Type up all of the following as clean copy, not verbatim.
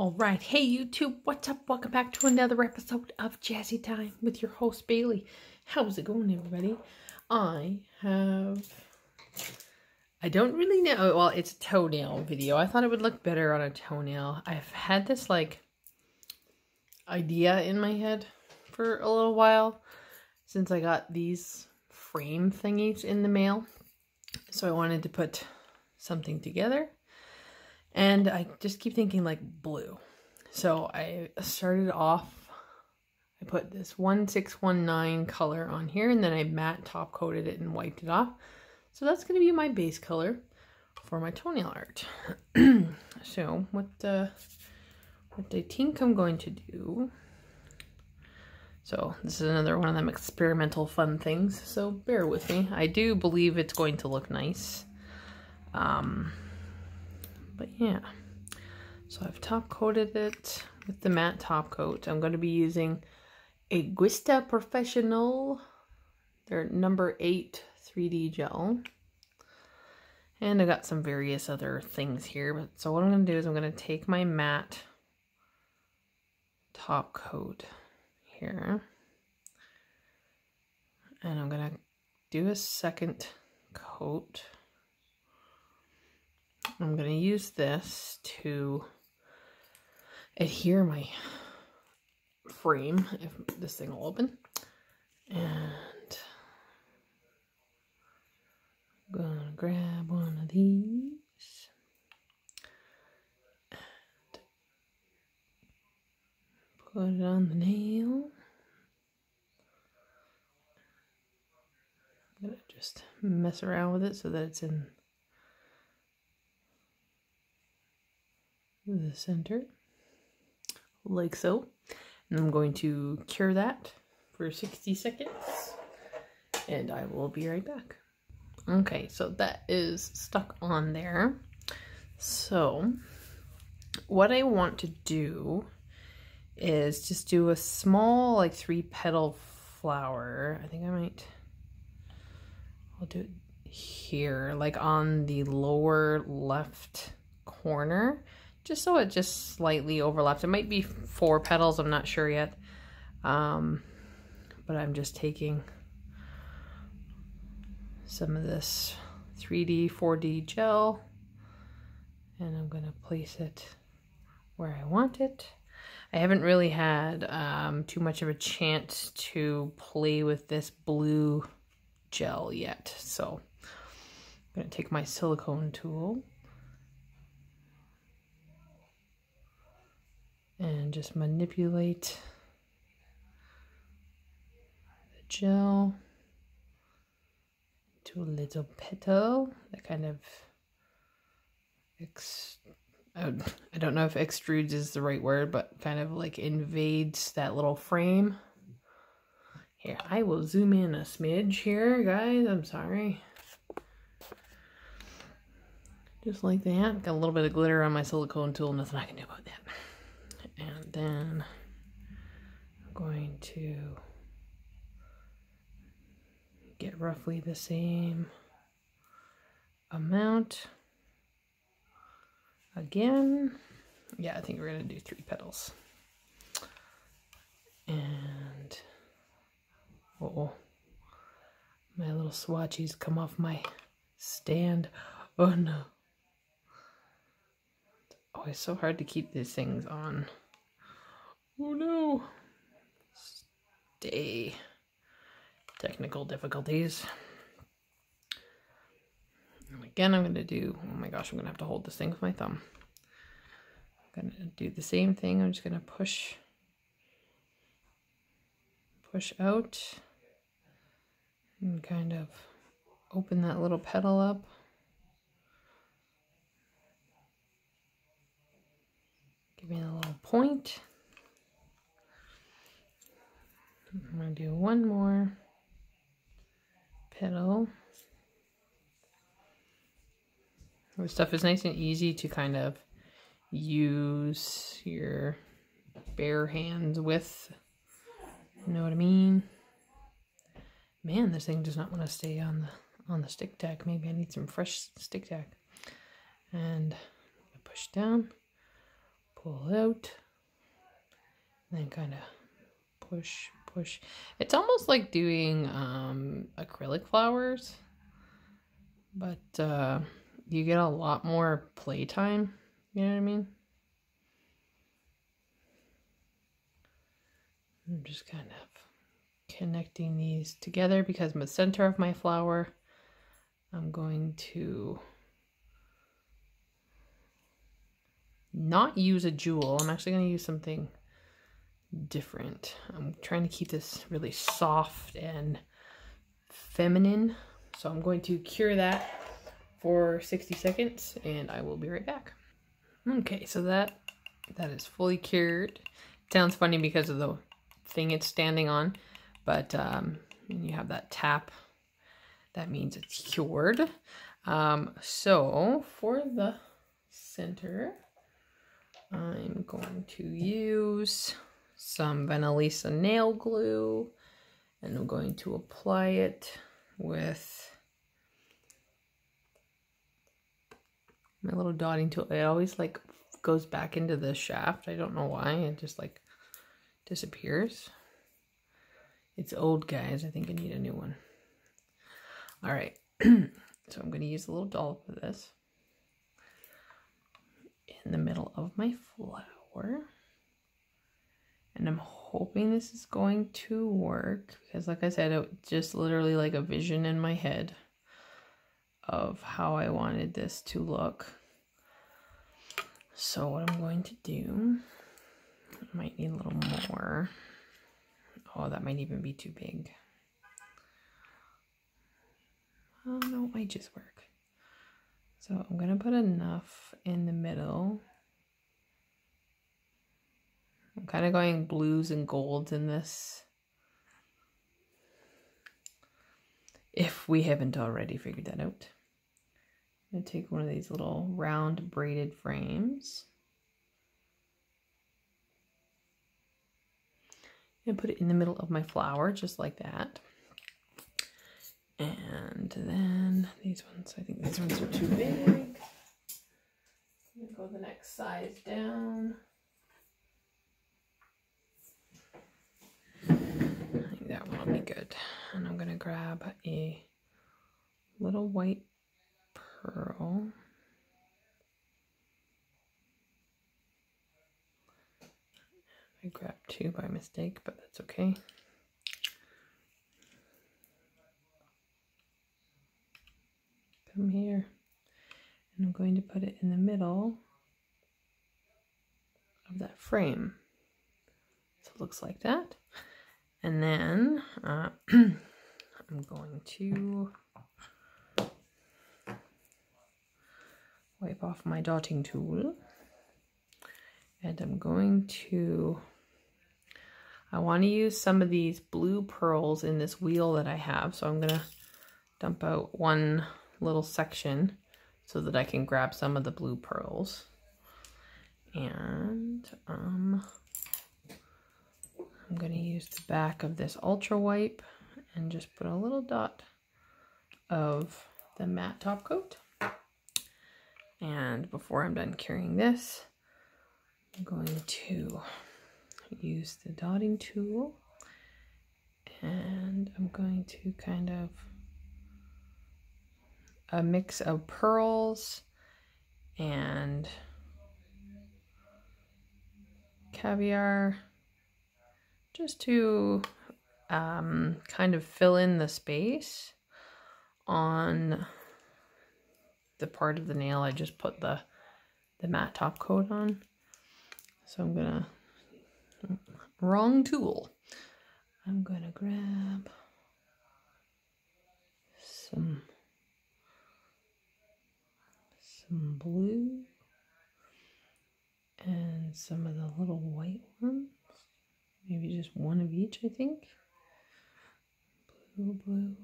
Alright, hey YouTube, what's up? Welcome back to another episode of Jazzy Time with your host Bailey. How's it going, everybody? I don't really know, well, it's a toenail video. I thought it would look better on a toenail. I've had this idea in my head for a little while since I got these frame thingies in the mail. So I wanted to put something together. And I just keep thinking blue. So I started off, I put this 1619 color on here and then I matte top coated it and wiped it off. So that's going to be my base color for my toenail art. So what I think I'm going to do, so this is another one of them experimental fun things. So bear with me. I do believe it's going to look nice. But yeah, so I've top coated it with the matte top coat. I'm going to be using Egoista Professional, their number 8 3D gel. And I got some various other things here. But so what I'm going to do is I'm going to take my matte top coat here. And I'm going to do a second coat. I'm going to use this to adhere my frame, if this thing will open. And I'm going to grab one of these. And put it on the nail. I'm going to just mess around with it so that it's in the center, like so. And I'm going to cure that for 60 seconds and I will be right back. Okay, so that is stuck on there. So what I want to do is just do a small 3-petal flower. I think I'll do it here, on the lower left corner, just so it just slightly overlaps. It might be 4 petals, I'm not sure yet. But I'm just taking some of this 3D, 4D gel and I'm going to place it where I want it. I haven't really had too much of a chance to play with this blue gel yet. So I'm going to take my silicone tool and just manipulate the gel to a little petal that kind of I don't know if extrudes is the right word, but kind of invades that little frame. Here, I will zoom in a smidge here, guys. I'm sorry. Just like that. Got a little bit of glitter on my silicone tool. Nothing I can do about that. And then I'm going to get roughly the same amount. Again, yeah, I think we're going to do 3 petals. And, uh-oh, my little swatches come off my stand. Oh no. Oh, it's so hard to keep these things on. Oh no. Stay. Technical difficulties. And again, I'm going to do, oh my gosh, I'm going to have to hold this thing with my thumb. I'm going to do the same thing. I'm just going to push out and kind of open that little petal up. Give me a little point. I'm going to do one more petal. This stuff is nice and easy to kind of use your bare hands with. You know what I mean? Man, this thing does not want to stay on the stick tack. Maybe I need some fresh stick tack. And push down, pull out, and then kind of push, push. It's almost like doing acrylic flowers, but you get a lot more playtime. You know what I mean? I'm just kind of connecting these together because in the center of my flower, I'm going to not use a jewel. I'm actually going to use something different. I'm trying to keep this really soft and feminine. So I'm going to cure that for 60 seconds and I will be right back. Okay, so that is fully cured. It sounds funny because of the thing it's standing on, but when you have that tap, that means it's cured. So for the center, I'm going to use some venalisa nail glue, and I'm going to apply it with my little dotting tool. It always like goes back into the shaft. I don't know why. It just like disappears. It's old, guys. I think I need a new one. All right. So I'm going to use a little dollop of this in the middle of my flower. And I'm hoping this is going to work because, like I said, it's just literally like a vision in my head of how I wanted this to look. So what I'm going to do, I might need a little more. Oh, that might even be too big. Oh no, it might just work. So I'm gonna put enough in the middle. I'm kind of going blues and golds in this, if we haven't already figured that out. I'm going to take one of these little round braided frames and put it in the middle of my flower, just like that. And then these ones, I think these ones are too big. I'm going to go the next size down. I think that one will be good. And I'm going to grab a little white pearl. I grabbed two by mistake, but that's okay. Come here, and I'm going to put it in the middle of that frame. So it looks like that. And then I'm going to wipe off my dotting tool. And I'm going to, I want to use some of these blue pearls in this wheel that I have. So I'm going to dump out one little section so that I can grab some of the blue pearls. And I'm going to use the back of this ultra wipe and just put a little dot of the matte top coat. And before I'm done curing this, I'm going to use the dotting tool and I'm going to kind of a mix of pearls and caviar just to kind of fill in the space on the part of the nail I just put the matte top coat on. So I'm gonna, wrong tool. I'm gonna grab some blue and some of the little white ones. Maybe just one of each, I think. Blue, blue,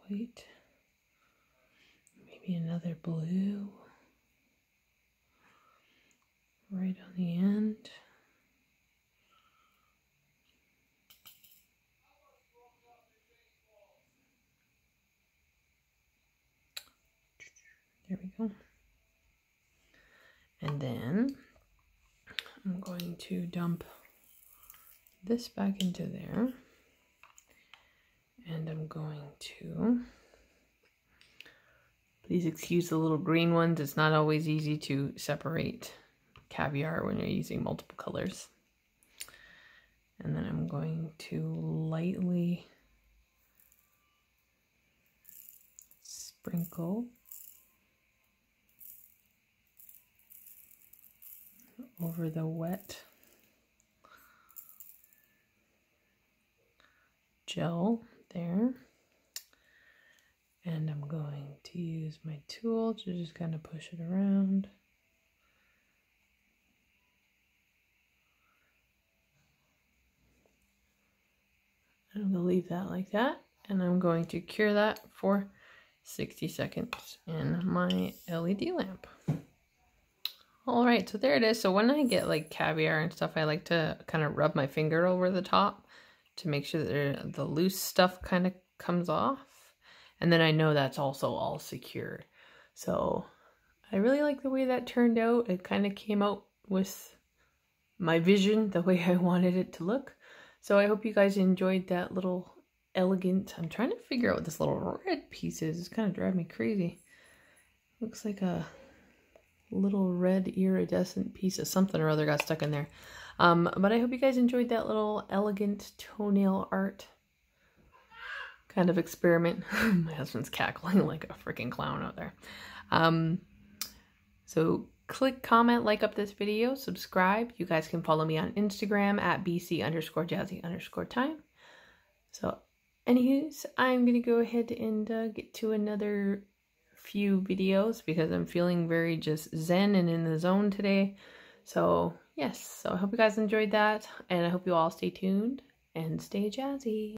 white. Maybe another blue. Right on the end. There we go. And then I'm going to dump this back into there. And I'm going to, please excuse the little green ones. It's not always easy to separate caviar when you're using multiple colors. And then I'm going to lightly sprinkle over the wet gel there. And I'm going to use my tool to just kind of push it around. And I'm going to leave that like that. And I'm going to cure that for 60 seconds in my LED lamp. All right, so there it is. So when I get like caviar and stuff, I like to kind of rub my finger over the top to make sure that the loose stuff kind of comes off. And then I know that's also all secure. So I really like the way that turned out. It kind of came out with my vision, the way I wanted it to look. So I hope you guys enjoyed that little elegant, I'm trying to figure out what this little red piece is. It's kind of driving me crazy. Looks like a little red iridescent piece of something or other got stuck in there. But I hope you guys enjoyed that little elegant toenail art kind of experiment. My husband's cackling like a freaking clown out there. So click, comment, like up this video, subscribe. You guys can follow me on Instagram at bc_jazzy_time. So anyways, I'm going to go ahead and get to another few videos because I'm feeling very just zen and in the zone today. So yes, so I hope you guys enjoyed that, and I hope you all stay tuned and stay jazzy.